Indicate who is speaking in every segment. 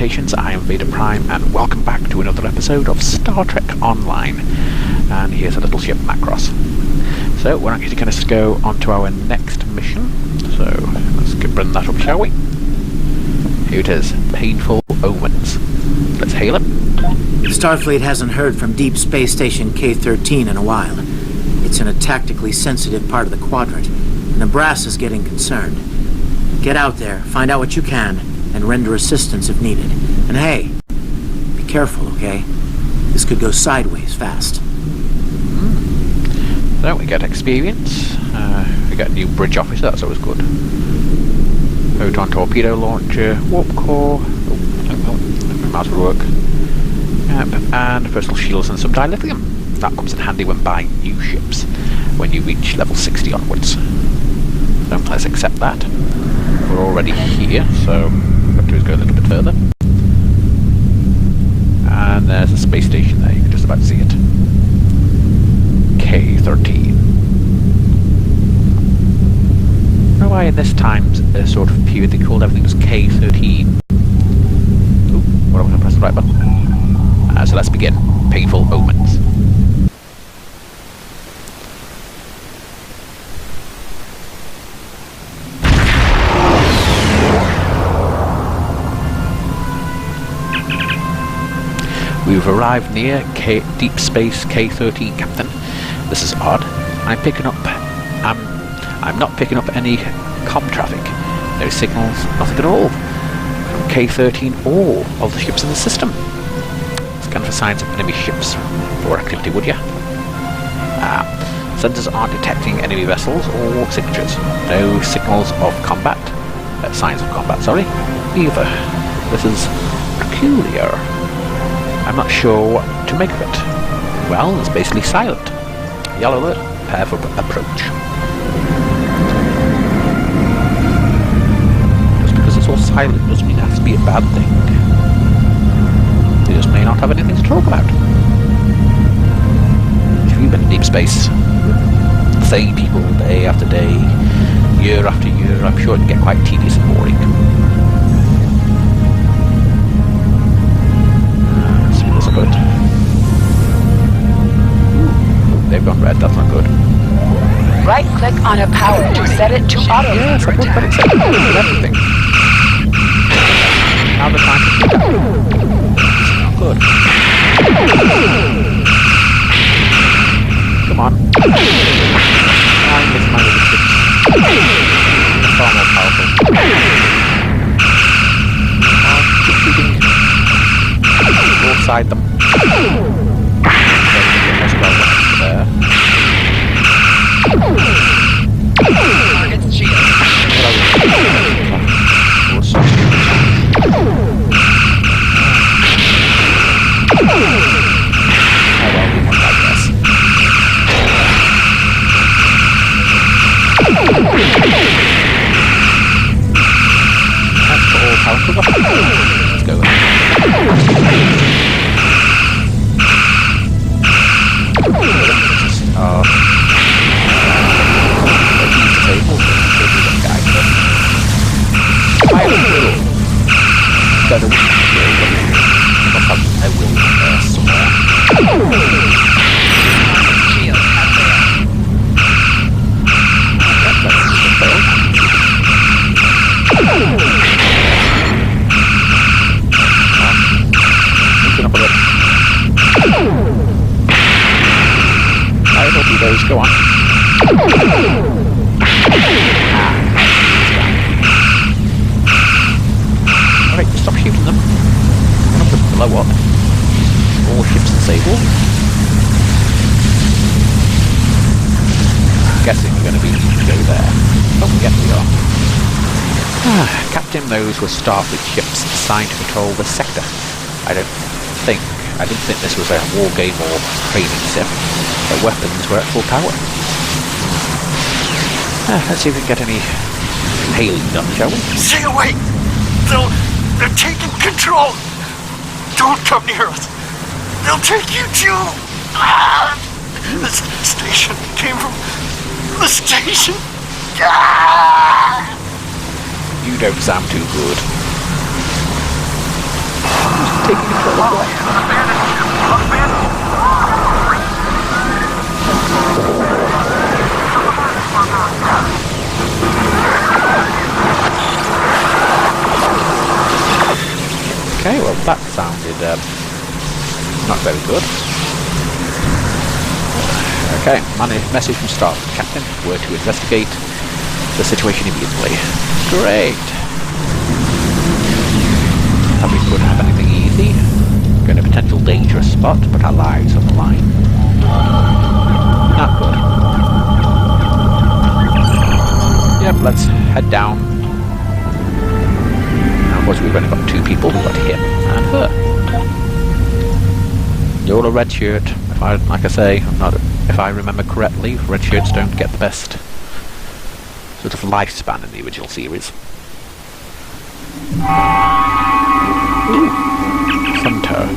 Speaker 1: salutations, I am Vader Prime, and welcome back to another episode of Star Trek Online. And here's a little ship, Macross. So we're actually going to go on to our next mission. So let's bring that up, shall we? Here it is, Painful Omens. Let's hail it.
Speaker 2: Starfleet hasn't heard from Deep Space Station K-13 in a while. It's in a tactically sensitive part of the quadrant, and the brass is getting concerned. Get out there, find out what you can, and render assistance if needed. And hey, be careful, okay? This could go sideways fast.
Speaker 1: So we get experience. We get a new bridge officer, that's always good. Photon torpedo launcher, warp core. Might as well work. And personal shields and some dilithium. That comes in handy when buying new ships, when you reach level 60 onwards. So let's accept that. We're already here, so what we've got to do is go a little bit further. And there's a space station there, you can just about see it. K-13. I don't know why in this time's sort of period they called everything just K-13. Ooh, what am I going to press the right button? So let's begin. Painful Omens. We've arrived near Deep Space K-13, Captain. This is odd. I'm not picking up any comm traffic. No signals, nothing at all. From K-13 or all the ships in the system. Scan for signs of enemy ships or activity, would ya? Sensors aren't detecting enemy vessels or signatures. No signals of combat. Signs of combat, sorry. Either. This is peculiar. I'm not sure what to make of it. Well, it's basically silent. Yellow alert, prepare for approach. Just because it's all silent doesn't mean it has to be a bad thing. They just may not have anything to talk about. If you've been in deep space, same people day after day, year after year, I'm sure it can get quite tedious and boring. Good. They've gone red, that's not good.
Speaker 3: Right-click on a power to set it to auto.
Speaker 1: Yes, I would put it set to everything. Now the time to do that. It's not good. Come on. I'm missing my little ships. Far more powerful. Keep shooting. Broadside them. There.
Speaker 3: Target's shield.
Speaker 1: That's for all powerful. Let's go. Go on. Alright, stop shooting them. One of them blow up. All ships disabled. I'm guessing we're going to be needing to go there. Oh, yes we are. Captain, those were Starfleet ships assigned to patrol the sector. I didn't think this was a war game or training sim. Their weapons were at full power. Let's see if we can get any hailing done, shall we?
Speaker 4: Stay away! They're taking control! Don't come near us! They'll take you too! This station came from the station!
Speaker 1: You don't sound too good. taking control of what? Okay, well that sounded not very good. Okay, message from Star. Captain, we're to investigate the situation immediately. Great. Thought we couldn't have anything easy. We're in a potential dangerous spot, but our lives on the line. Not good. Yep, let's head down. Now, of course, we've only got 2 people. We've got him and her. You're a red shirt. Like I say, if I remember correctly, red shirts don't get the best sort of lifespan in the original series. Ooh, Thunder.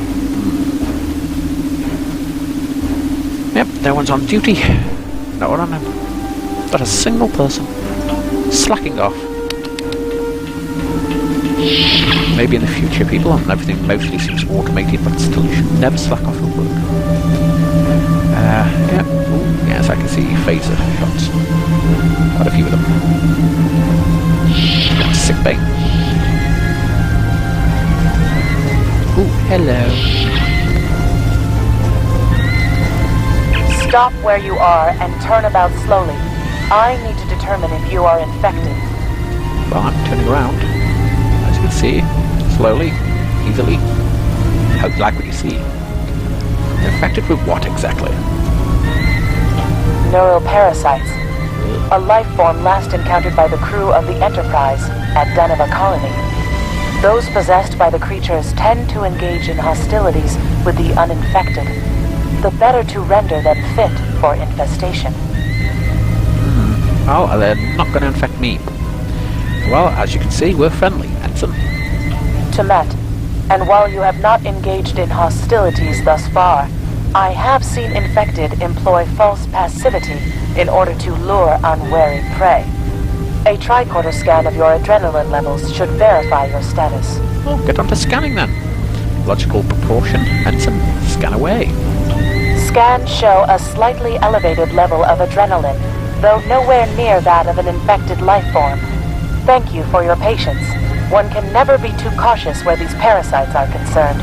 Speaker 1: Yep, no one's on duty. Not what I know. Not a single person. Slacking off. Maybe in the future, people, and everything mostly seems automated, but still, you should never slack off at work. Yeah. Ooh, yes, I can see phaser shots. Quite a few of them. Sick bay. Ooh, hello.
Speaker 3: Stop where you are and turn about slowly. I need to determine if you are infected.
Speaker 1: Well, I'm turning around. As you can see, slowly, easily. How do you like what you see? Infected with what exactly?
Speaker 3: Neuroparasites. A life form last encountered by the crew of the Enterprise at Deneva Colony. Those possessed by the creatures tend to engage in hostilities with the uninfected, the better to render them fit for infestation.
Speaker 1: Well, they're not going to infect me. Well, as you can see, we're friendly, Ensign.
Speaker 3: Temet, and while you have not engaged in hostilities thus far, I have seen infected employ false passivity in order to lure unwary prey. A tricorder scan of your adrenaline levels should verify your status.
Speaker 1: Oh, get on to scanning then. Logical proportion, Ensign. Scan away.
Speaker 3: Scans show a slightly elevated level of adrenaline, though nowhere near that of an infected life form. Thank you for your patience. One can never be too cautious where these parasites are concerned.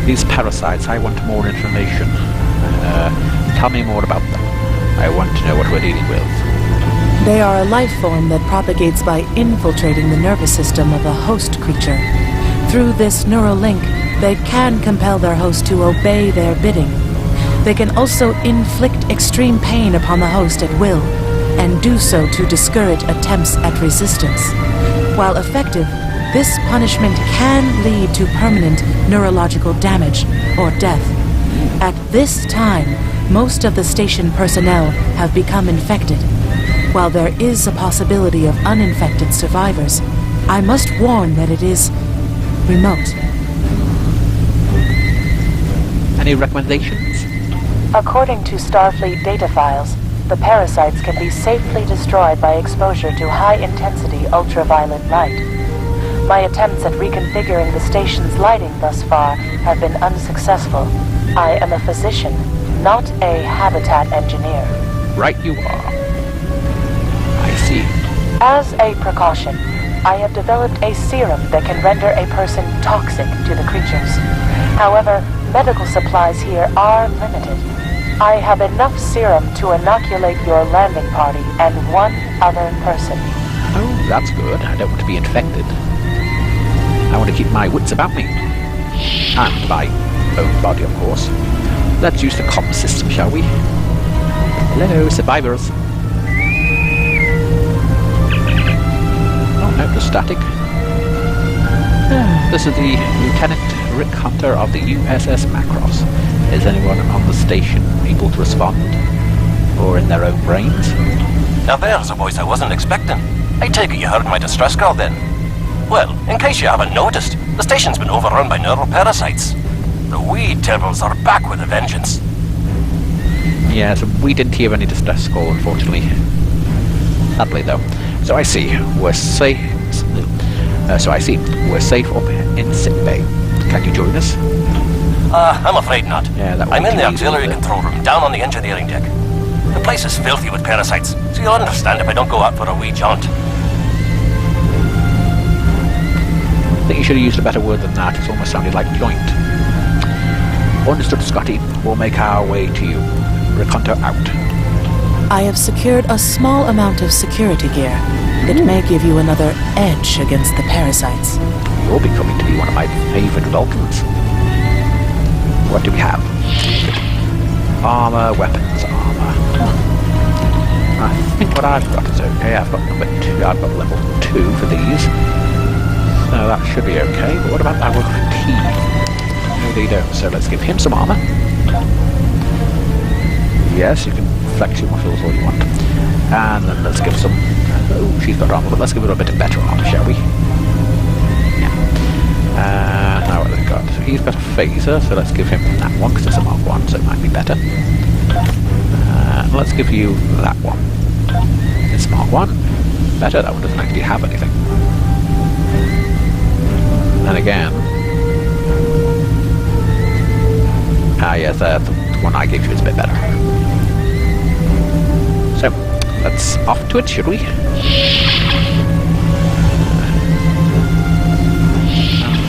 Speaker 1: These parasites, I want more information. Tell me more about them. I want to know what we're dealing with.
Speaker 5: They are a life form that propagates by infiltrating the nervous system of a host creature. Through this neural link, they can compel their host to obey their bidding. They can also inflict extreme pain upon the host at will, and do so to discourage attempts at resistance. While effective, this punishment can lead to permanent neurological damage or death. At this time, most of the station personnel have become infected. While there is a possibility of uninfected survivors, I must warn that it is remote.
Speaker 1: Any recommendations?
Speaker 3: According to Starfleet data files, the parasites can be safely destroyed by exposure to high-intensity ultraviolet light. My attempts at reconfiguring the station's lighting thus far have been unsuccessful. I am a physician, not a habitat engineer.
Speaker 1: Right you are. I see.
Speaker 3: As a precaution, I have developed a serum that can render a person toxic to the creatures. However, medical supplies here are limited. I have enough serum to inoculate your landing party and one other person.
Speaker 1: Oh, that's good. I don't want to be infected. I want to keep my wits about me. And my own body, of course. Let's use the comm system, shall we? Hello, survivors. Oh, no, just static. This is the Lieutenant Rick Hunter of the USS Macross. Is anyone on the station able to respond? Or in their own brains?
Speaker 6: Now there's a voice I wasn't expecting. I take it you heard my distress call then. Well, in case you haven't noticed, the station's been overrun by neuroparasites. The wee devils are back with a vengeance.
Speaker 1: Yes, we didn't hear any distress call, unfortunately. Sadly, though. So I see. We're safe up in sick bay. Can you join us?
Speaker 6: I'm afraid not.
Speaker 1: Yeah, that
Speaker 6: I'm
Speaker 1: won't
Speaker 6: in
Speaker 1: be
Speaker 6: the
Speaker 1: too easy,
Speaker 6: auxiliary
Speaker 1: will it?
Speaker 6: control room, down on the engineering deck. The place is filthy with parasites, so you'll understand if I don't go out for a wee jaunt.
Speaker 1: I think you should have used a better word than that. It's almost sounded like joint. Understood, Scotty. We'll make our way to you. Reconto out.
Speaker 5: I have secured a small amount of security gear. It may give you another edge against the parasites.
Speaker 1: You're becoming to be one of my favourite Vulcans. What do we have? Armour, weapons, armour. I think what I've got is okay. I've got number 2. I've got level 2 for these. So that should be okay. But what about our fatigue? No, they don't. So let's give him some armour. Yes, you can flex your muscles all you want. And then let's give some... Oh, she's got armour, but let's give her a bit of better armour, shall we? Yeah. Now what have we got? So he's got a phaser, so let's give him that one, because it's a Mark 1, so it might be better. Let's give you that one. It's Mark 1. Better, that one doesn't actually have anything. And again... yes, the one I gave you is a bit better. So, let's off to it, should we?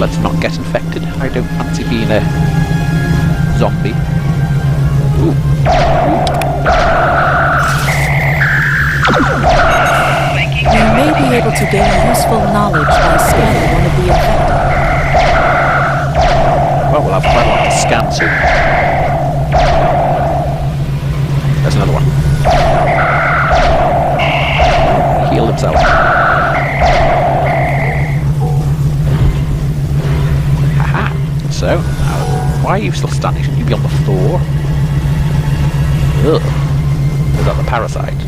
Speaker 1: Let's not get infected. I don't fancy being a zombie. Ooh.
Speaker 5: You may be able to gain useful knowledge by scanning one of the infected.
Speaker 1: Well, we'll have quite a lot to scan soon. There's another one. Heal himself. Haha. So, why are you still standing? Shouldn't you be on the floor? Ugh. Is that the parasite?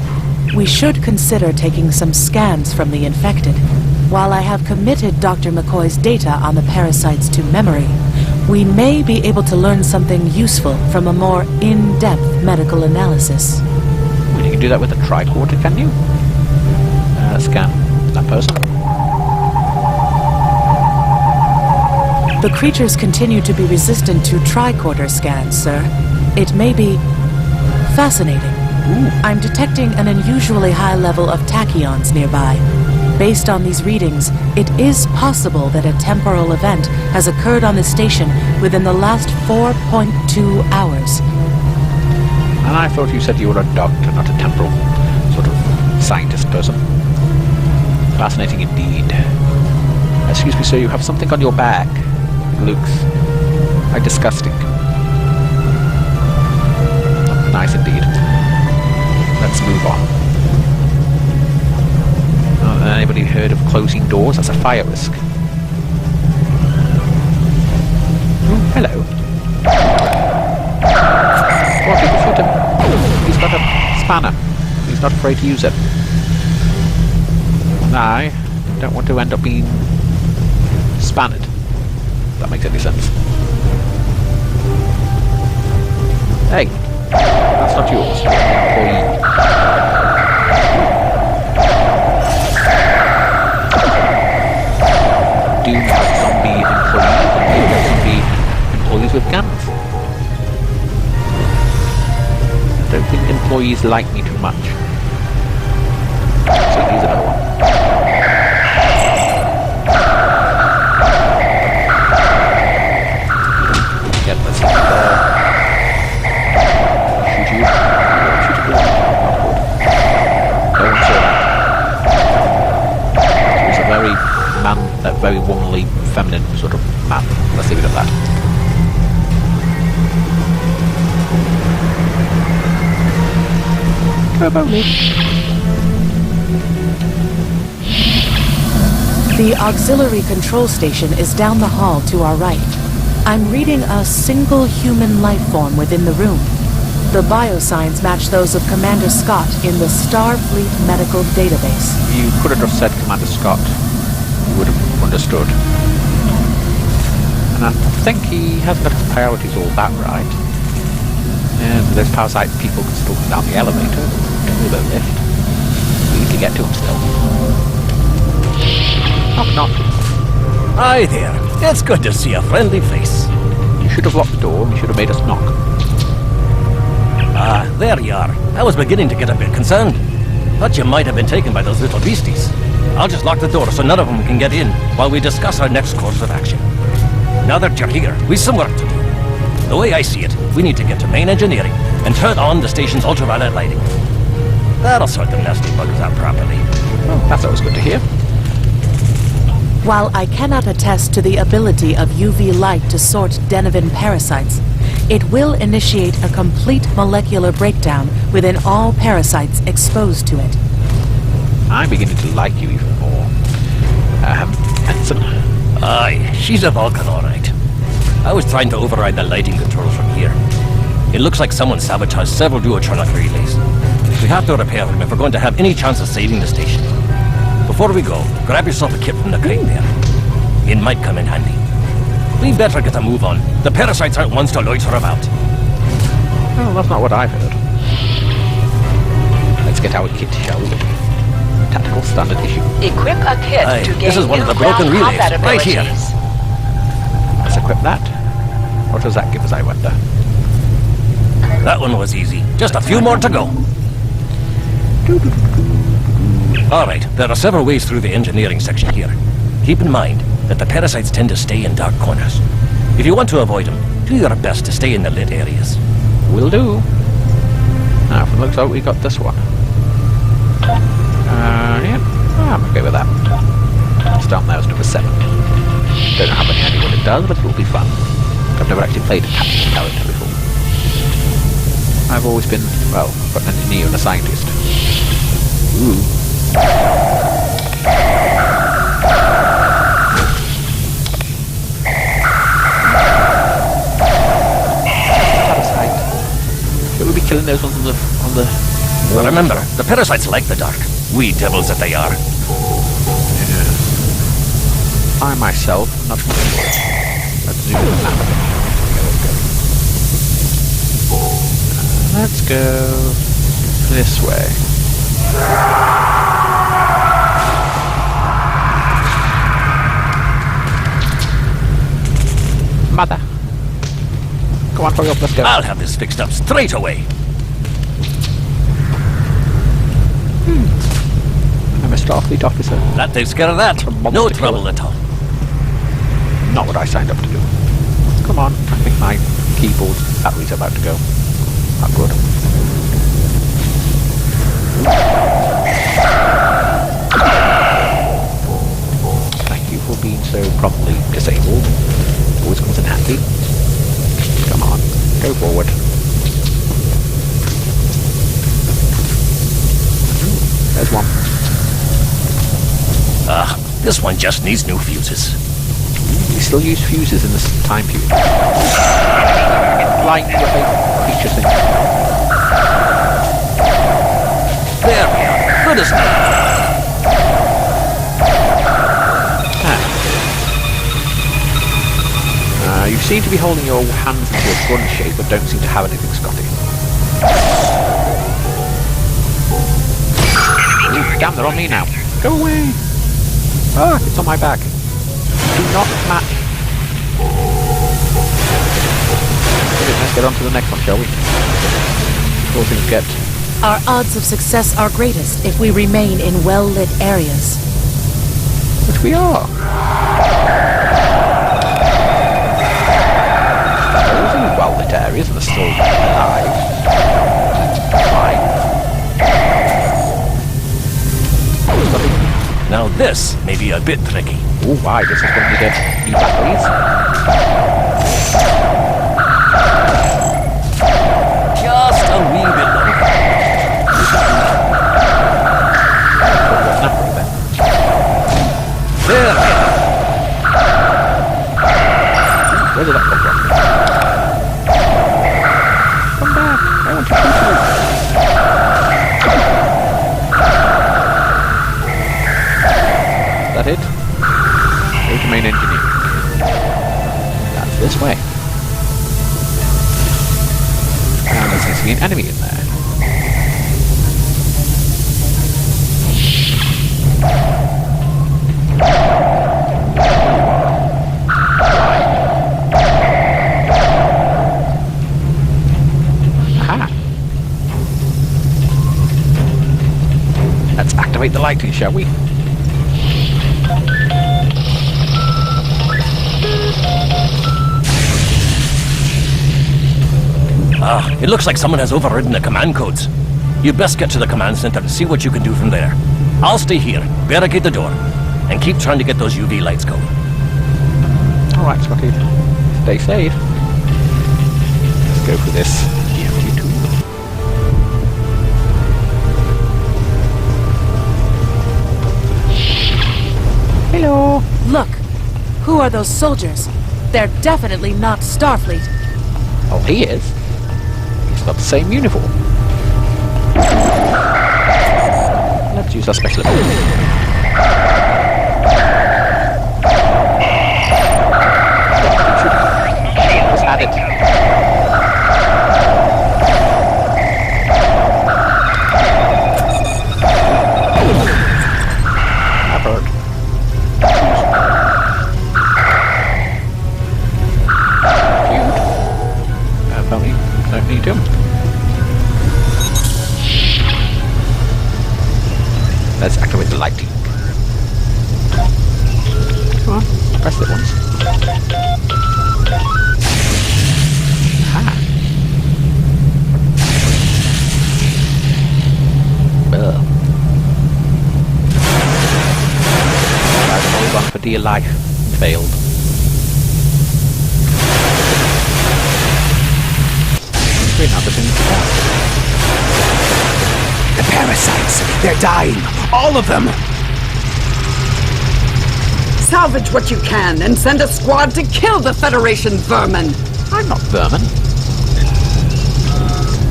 Speaker 5: We should consider taking some scans from the infected. While I have committed Dr. McCoy's data on the parasites to memory, we may be able to learn something useful from a more in-depth medical analysis.
Speaker 1: Well, you can do that with a tricorder, can you? Scan that person.
Speaker 5: The creatures continue to be resistant to tricorder scans, sir. It may be fascinating.
Speaker 1: Ooh.
Speaker 5: I'm detecting an unusually high level of tachyons nearby. Based on these readings, it is possible that a temporal event has occurred on the station within the last 4.2 hours.
Speaker 1: And I thought you said you were a doctor, not a temporal sort of scientist person. Fascinating indeed. Excuse me, sir, you have something on your back. It looks quite disgusting. Nice indeed. Let's move on. Anybody heard of closing doors? That's a fire risk. Oh, hello. What, did you shoot him? He's got a spanner. He's not afraid to use it. I don't want to end up being spanned. If that makes any sense. Hey, that's not yours. You're an employee. Do have zombie employees and maybe have zombie employees with guns. I don't think employees like me too much. So here's another one. Yep, let's hit there. Shoot you. Shoot you. Not good. No one saw that. It was a very womanly, feminine sort of man. Let's leave it at that.
Speaker 5: The auxiliary control station is down the hall to our right. I'm reading a single human life form within the room. The biosigns match those of Commander Scott in the Starfleet Medical Database.
Speaker 1: You could have just said Commander Scott. You would have understood. And I think he hasn't got his priorities all that right. And those parasite people can still come down the elevator with a lift. We need to get to him still. Knock, knock.
Speaker 6: Hi there. It's good to see a friendly face.
Speaker 1: You should have locked the door and you should have made us knock.
Speaker 6: Ah, there you are. I was beginning to get a bit concerned. Thought you might have been taken by those little beasties. I'll just lock the door so none of them can get in while we discuss our next course of action. Now that you're here, we've some work to do. The way I see it, we need to get to main engineering and turn on the station's ultraviolet lighting. That'll sort the nasty buggers out properly.
Speaker 1: Oh, that's always good to hear.
Speaker 5: While I cannot attest to the ability of UV light to sort Denivan parasites, it will initiate a complete molecular breakdown within all parasites exposed to it.
Speaker 1: I'm beginning to like you even more. Ensign.
Speaker 6: Aye, she's a Vulcan, all right. I was trying to override the lighting controls from here. It looks like someone sabotaged several duotronic relays. We have to repair them if we're going to have any chance of saving the station. Before we go, grab yourself a kit from the crane there. It might come in handy. We'd better get a move on. The parasites aren't ones to loiter about.
Speaker 1: Oh, that's not what I've heard. Let's get our kit, shall we? Tactical standard issue.
Speaker 3: Equip a kit
Speaker 6: Aye,
Speaker 3: to gain
Speaker 6: this is one of the
Speaker 3: new
Speaker 6: broken
Speaker 3: ground
Speaker 6: relays,
Speaker 3: combat
Speaker 6: right here.
Speaker 3: abilities.
Speaker 1: Let's equip that. What does that give us, I wonder?
Speaker 6: That one was easy. Just a few more to go. Alright, there are several ways through the engineering section here. Keep in mind that the parasites tend to stay in dark corners. If you want to avoid them, do your best to stay in the lit areas.
Speaker 1: Will do. Now, from the looks like we got this one. Yeah. I'm okay with that. It's down there as number 7. Don't have any idea what it does, but it will be fun. I've never actually played a tactical character before. I've always been, well, I've got an engineer and a scientist. Ooh. Parasite. Should we be killing those ones on the
Speaker 6: But remember, the parasites like the dark. We devils that they are.
Speaker 1: I myself, not much more. Let's zoom in the map. Let's go this way. Mother. Come on, hurry up, let's go.
Speaker 6: I'll have this fixed up straight away.
Speaker 1: I'm a Starfleet officer.
Speaker 6: That takes care of that. No trouble at all.
Speaker 1: Not what I signed up to do. Come on, I think my keyboard battery's about to go. Not good. Thank you for being so promptly disabled. Always comes in handy. Come on, go forward. There's one.
Speaker 6: This one just needs new fuses.
Speaker 1: We still use fuses in this time period. Like your favourite creature thing.
Speaker 6: There we are. Good as new.
Speaker 1: You seem to be holding your hands into a gun shape, but don't seem to have anything, Scotty. Ooh, damn, they're on me now. Go away! Ah, it's on my back. Do not match. Let's get on to the next one, shall we? Before things get...
Speaker 5: Our odds of success are greatest if we remain in well-lit areas.
Speaker 1: Which we are. Those are well-lit areas and are still alive. Fine.
Speaker 6: Now this may be a bit tricky.
Speaker 1: Oh, why? This is when we get new batteries.
Speaker 6: Just a wee bit longer. There we are.
Speaker 1: Where did that come from? Come back. I want to shoot you. Is that it? Go to main engineering. That's this way. And there's seems to be an enemy in there. activate the lighting, shall we?
Speaker 6: It looks like someone has overridden the command codes. You best get to the command center and see what you can do from there. I'll stay here, barricade the door, and keep trying to get those UV lights going.
Speaker 1: Alright, Scotty. Stay safe. Let's go for this. EMG tool. Hello.
Speaker 5: Look! Who are those soldiers? They're definitely not Starfleet.
Speaker 1: Oh, he is. He's got the same uniform. Let's use our special ability. Just had it. I've heard. Don't need him. Let's activate the lighting. Come on, press it once. Aha. Well. I've always gone for dear life. Failed.
Speaker 7: The parasites! They're dying! All of them!
Speaker 8: Salvage what you can and send a squad to kill the Federation vermin!
Speaker 1: I'm not vermin.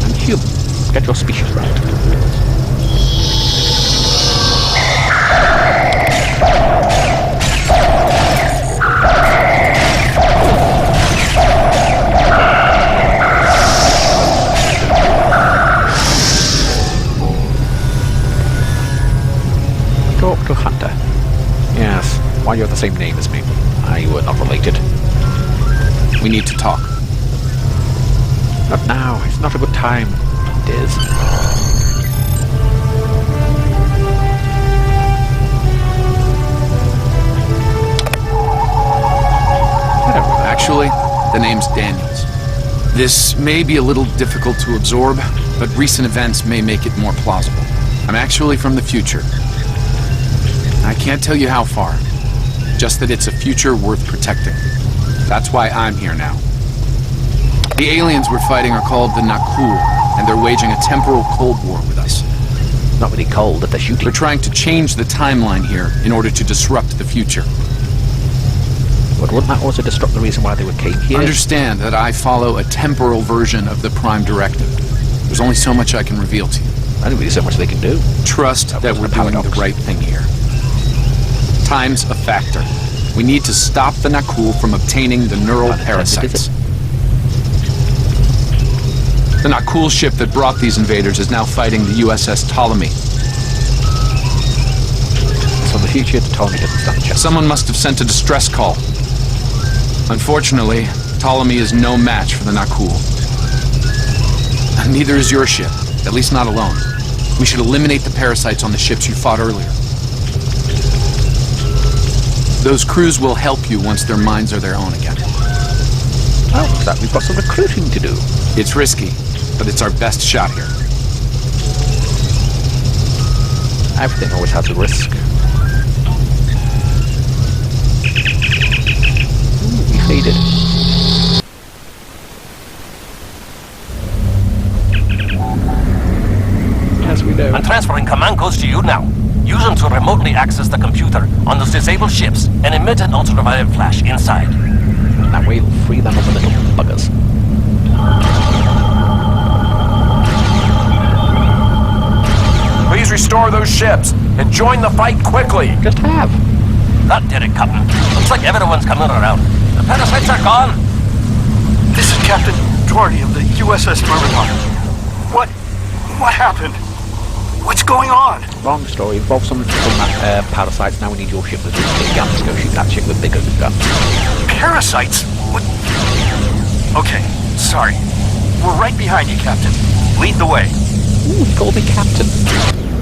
Speaker 1: I'm human. Get your species right. Talk to Hunter. Yes, why you're the same name as me. You were not related.
Speaker 7: We need to talk.
Speaker 1: Not now. It's not a good time. It is.
Speaker 7: Actually, the name's Daniels. This may be a little difficult to absorb, but recent events may make it more plausible. I'm actually from the future. I can't tell you how far, just that it's a future worth protecting. That's why I'm here now. The aliens we're fighting are called the Nakul, and they're waging a temporal Cold War with us.
Speaker 1: Not really cold, but they're shooting.
Speaker 7: They're trying to change the timeline here in order to disrupt the future.
Speaker 1: But wouldn't that also disrupt the reason why they came here?
Speaker 7: Understand that I follow a temporal version of the Prime Directive. There's only so much I can reveal to you.
Speaker 1: Only really so much they can do.
Speaker 7: Trust that we're doing the right thing here. Time's a factor. We need to stop the Nakul from obtaining the neural parasites. The Nakul ship that brought these invaders is now fighting the USS Ptolemy.
Speaker 1: So the future, the Ptolemy doesn't stand a chance.
Speaker 7: Someone must have sent a distress call. Unfortunately, Ptolemy is no match for the Nakul. Neither is your ship, at least not alone. We should eliminate the parasites on the ships you fought earlier. Those crews will help you once their minds are their own again.
Speaker 1: Oh, looks like we've got some recruiting to do.
Speaker 7: It's risky, but it's our best shot here.
Speaker 1: Everything always has a risk. Ooh, we faded. Yes, we do.
Speaker 6: I'm transferring command codes to you now. Use them to remotely access the computer on those disabled ships and emit an ultraviolet flash inside.
Speaker 1: That way it'll free them of the little buggers.
Speaker 9: Please restore those ships and join the fight quickly.
Speaker 1: Just have.
Speaker 6: That did it, Captain. Looks like everyone's coming around. The parasites are gone.
Speaker 4: This is Captain Doherty of the USS Myrmidon. What happened? What's going on?
Speaker 1: Long story. Involves some parasites. Now we need your ship with big guns to go shoot that ship with bigger guns.
Speaker 4: Parasites? What? Okay, sorry. We're right behind you, Captain. Lead the way.
Speaker 1: Ooh, he called me Captain.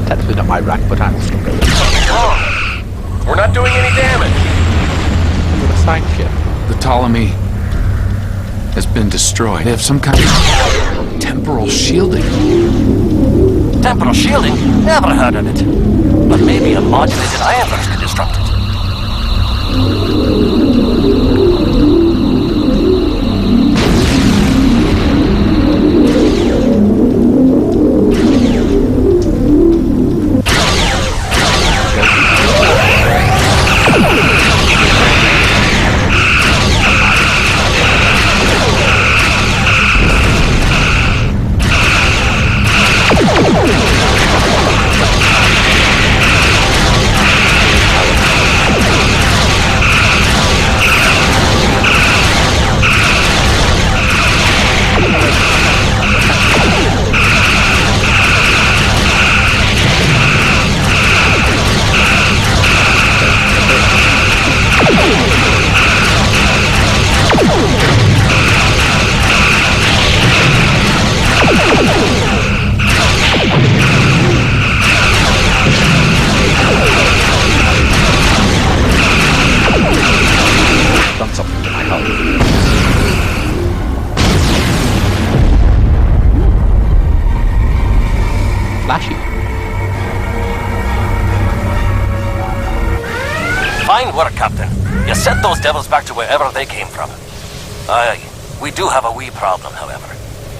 Speaker 1: Technically not my rank, but I will still go.
Speaker 9: Oh, we're not doing any damage.
Speaker 1: With a sign ship.
Speaker 7: The Ptolemy has been destroyed. They have some kind of temporal shielding.
Speaker 6: Temporal shielding? Never heard of it. But maybe a modulated ion burst could disrupt it. Fine work, Captain. You sent those devils back to wherever they came from. Aye, we do have a wee problem, however.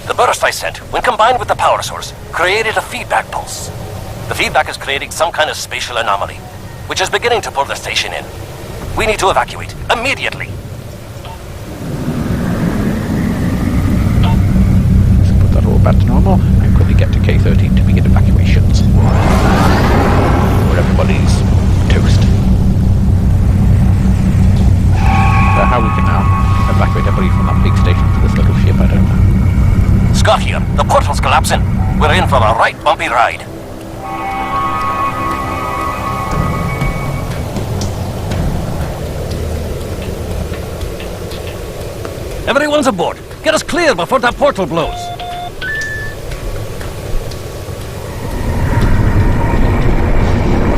Speaker 6: The burst I sent, when combined with the power source, created a feedback pulse. The feedback is creating some kind of spatial anomaly, which is beginning to pull the station in. We need to evacuate, immediately.
Speaker 1: Let's put that all back to normal and quickly get to K-13 to begin evacuations. Where everybody's toast. How we can now evacuate everybody from that big station to this little ship, I don't know.
Speaker 6: Scott here. The portal's collapsing. We're in for a right bumpy ride. Everyone's aboard. Get us clear before that portal blows.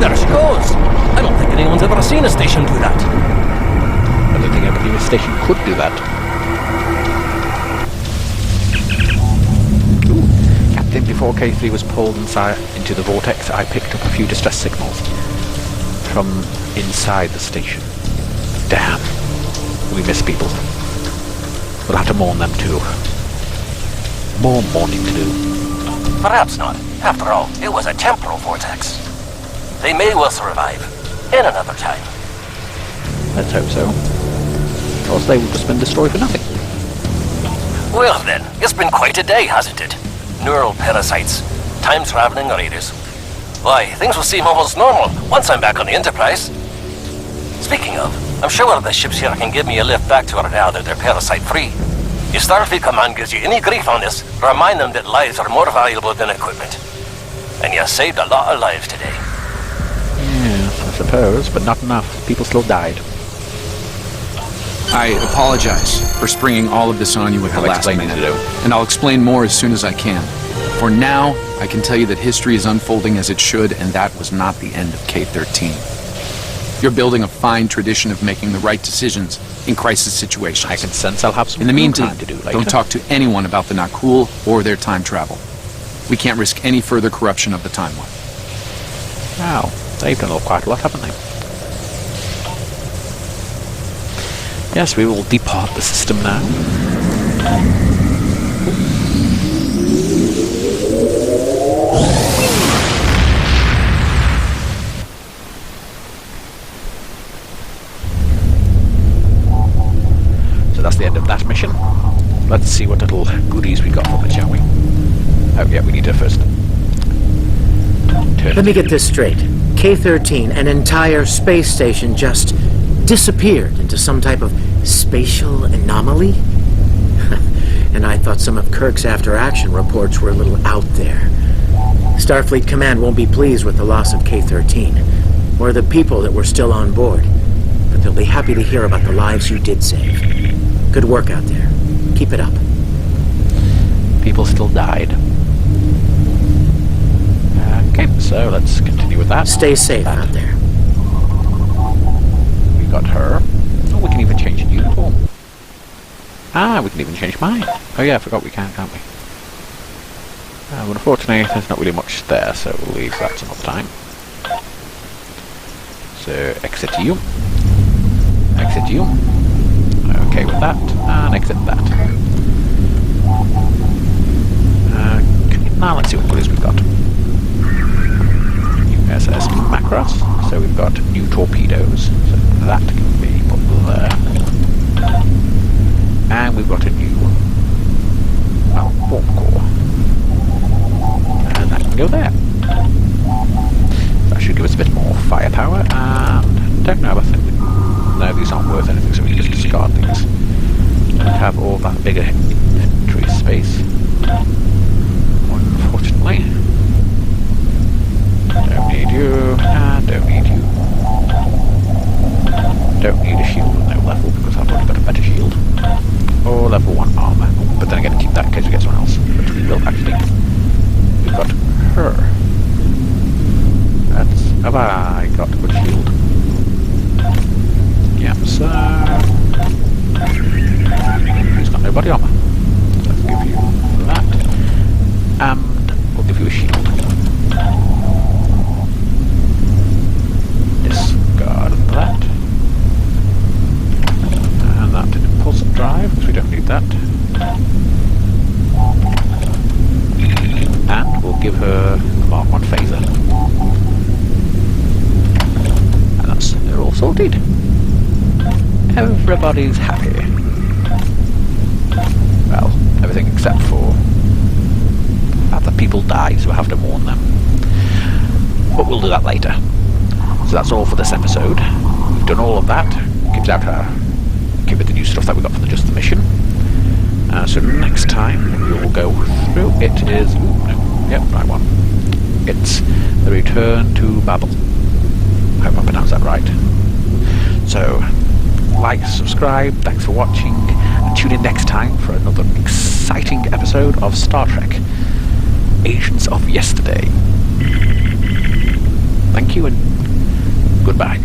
Speaker 6: There she goes. I don't think anyone's ever seen a station do that.
Speaker 1: I don't think everybody in the station could do that. Ooh. Captain, before K3 was pulled inside into the vortex, I picked up a few distress signals from inside the station. Damn. We miss people. We'll have to mourn them too. More mourning to do.
Speaker 6: Perhaps not. After all, it was a temporal vortex. They may well survive. In another time.
Speaker 1: Let's hope so. Or they will just been destroyed for nothing.
Speaker 6: Well then, it's been quite a day, hasn't it? Neural parasites, time-traveling raiders. Why, things will seem almost normal once I'm back on the Enterprise. Speaking of, I'm sure the ships here can give me a lift back to her now that they're parasite-free. If Starfleet Command gives you any grief on this, remind them that lives are more valuable than equipment. And you saved a lot of lives today.
Speaker 1: Yes, I suppose, but not enough. People still died.
Speaker 7: I apologize for springing all of this on you at the last minute, and I'll explain more as soon as I can. For now, I can tell you that history is unfolding as it should, and that was not the end of K-13. You're building a fine tradition of making the right decisions in crisis situations.
Speaker 1: I can sense I'll have some
Speaker 7: in the meantime,
Speaker 1: time to do later.
Speaker 7: Don't talk to anyone about the Nakul or their time travel. We can't risk any further corruption of the timeline.
Speaker 1: Wow, they've done quite a lot, haven't they? Yes, we will depart the system now. So that's the end of that mission. Let's see what little goodies we got from it, shall we? Oh yeah, we need to first turn.
Speaker 2: Let me get this straight. K-13, an entire space station, just disappeared into some type of spatial anomaly? And I thought some of Kirk's after-action reports were a little out there. Starfleet Command won't be pleased with the loss of K-13, or the people that were still on board. But they'll be happy to hear about the lives you did save. Good work out there. Keep it up.
Speaker 1: People still died. Okay. So let's continue with that.
Speaker 2: Stay safe out there.
Speaker 1: We got her. Oh, we can even change the uniform. Ah, we can even change mine. Oh yeah, I forgot we can, can't we? But unfortunately, there's not really much there, so we'll leave that some other time. So, exit you. Exit you. Okay with that, and exit that. Now let's see what goodies we've got. USS Macross. So we've got new torpedoes. So that can be put there. And we've got a new warp core. And that can go there. That should give us a bit more firepower. And don't know, I think no, these aren't worth anything, so we can just discard these. Don't have all that bigger inventory space. Unfortunately. Don't need you, and don't need you. Don't need a shield with no level, because I've already got a better shield. Or level 1 armor. But then again, keep that in case we get someone else. But we will actually. We've got her. Have I got a good shield? Yeah, so... He's got no body armor. So let's give you that. And we'll give you a shield. Discard that. And that impulse drive, because we don't need that. And we'll give her a Mark 1 phaser. And that's, they're all sorted. Everybody's happy. Well, everything except for other people die, so I have to warn them. But we'll do that later. So that's all for this episode. We've done all of that. Gives out give it the new stuff that we got from just the mission. So next time we will go through. It is. Ooh, no. Yep, right one. It's the Return to Babel. I hope I pronounced that right. So, like, subscribe, thanks for watching, and tune in next time for another exciting episode of Star Trek Agents of Yesterday. Thank you and goodbye.